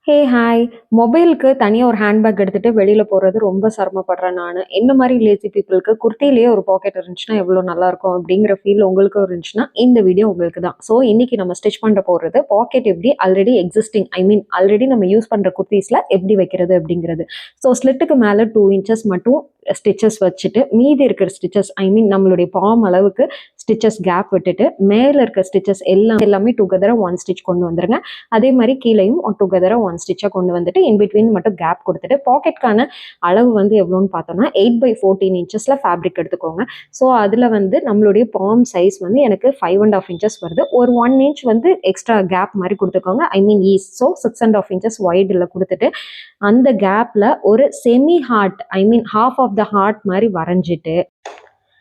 Hey hi! மொபைலுக்கு தனியா ஒரு ஹேண்ட்பேக் எடுத்துட்டு வெளியில போறது ரொம்ப சிரமப்படுறேன் நானு. என்ன மாரி லேசி பீப்பிள்க்கு குர்த்தியிலேயே ஒரு பாக்கெட் இருந்துச்சுன்னா எவ்வளோ நல்லாயிருக்கும் அப்படிங்கிற ஃபீல் உங்களுக்கும் இருந்துச்சுன்னா, இந்த வீடியோ உங்களுக்கு தான். ஸோ இன்னைக்கு நம்ம ஸ்டிச் பண்ண போறது பாக்கெட் எப்படி ஆல்ரெடி எக்ஸிஸ்டிங் ஆல்ரெடி நம்ம யூஸ் பண்ற குர்தீஸ்ல எப்படி வைக்கிறது அப்படிங்கிறது. ஸோ ஸ்லிட்டுக்கு மேல 2 இன்ச்சஸ் மட்டும் ஸ்டிச்சஸ் வச்சுட்டு, மீதி இருக்கிற ஸ்டிச்சஸ் நம்மளுடைய பாம் அளவுக்கு ஸ்டிச்சஸ் கேப் விட்டுட்டு, மேல இருக்க ஸ்டிச்சஸ் எல்லாமே டுகெதரா 1 ஸ்டிச் கொண்டு வந்துருங்க. அதே மாரி கீழயும் டுகெதரா 1 ஸ்டிச்சா கொண்டு வந்துட்டு, இன் பிட்வீன் மட்டும் கேப் குடுத்துட்டு, பாக்கெட்கான அளவு வந்து எவ்வளோன்னு பார்த்தோம்னா, 8/14 இன்ச்சஸ்ல ஃபேப்ரிக் எடுத்துக்கோங்க. ஸோ அதுல வந்து நம்மளுடைய பாம் சைஸ் வந்து எனக்கு 5 1/2 இன்ச்சஸ் வருது. ஒரு 1 இன்ச் வந்து எக்ஸ்ட்ரா கேப் மாரி குடுத்துக்கோங்க. ஈஸ். ஸோ 6 1/2 இன்ச்சஸ் வைடுல குடுத்துட்டு, அந்த கேப்ல ஒரு semi heart half of the heart மாரி வரைஞ்சிட்டு,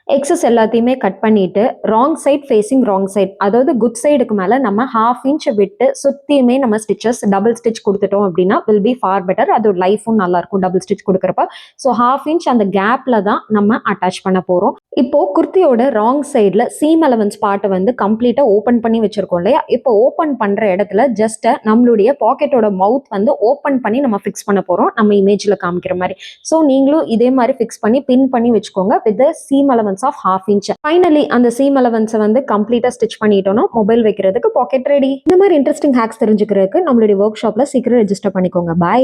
எக்ஸஸ் எல்லாத்தையுமே கட் பண்ணிட்டு wrong side facing wrong side, அதாவது குட் சைடுக்கு மேல நம்ம 1/2 இன்ச் விட்டு சுத்தியுமே நம்ம ஸ்டிச்சஸ் டபுள் ஸ்டிச் கொடுத்துட்டோம் அப்படின்னா வில் பி ஃபார் பெட்டர். அதோட லைஃபும் நல்லா இருக்கும் டபுள் ஸ்டிச் கொடுக்குறப்ப. ஸோ 1/2 இன்ச் அந்த கேப்ல தான் நம்ம அட்டாச் பண்ண போறோம். இப்போ குர்த்தியோட ராங் சைட்ல சீம் அலவன்ஸ் பார்ட்டை வந்து கம்ப்ளீட்டா ஓப்பன் பண்ணி வச்சிருக்கோம் இல்லையா? இப்போ ஓப்பன் பண்ற இடத்துல ஜஸ்ட் நம்மளுடைய பாக்கெட்டோட மவுத் வந்து ஓப்பன் பண்ணி நம்ம ஃபிக்ஸ் பண்ண போறோம், நம்ம இமேஜ்ல காமிக்கிற மாதிரி. ஸோ நீங்களும் இதே மாதிரி ஃபிக்ஸ் பண்ணி பின் பண்ணி வச்சுக்கோங்க with seam allowance of 1/2 inch. Finally அந்த சீம் அலவன்ஸை வந்து கம்ப்ளீட்டா ஸ்டிச் பண்ணிட்டோம்னா மொபைல் வைக்கிறதுக்கு பாக்கெட் ரெடி. இந்த மாதிரி இன்ட்ரெஸ்டிங் ஹேக்ஸ் தெரிஞ்சுக்கிறதுக்கு நம்மளுடைய ஒர்க் ஷாப்ல சீக்கிரம் ரெஜிஸ்டர் பண்ணிக்கோங்க. பாய்.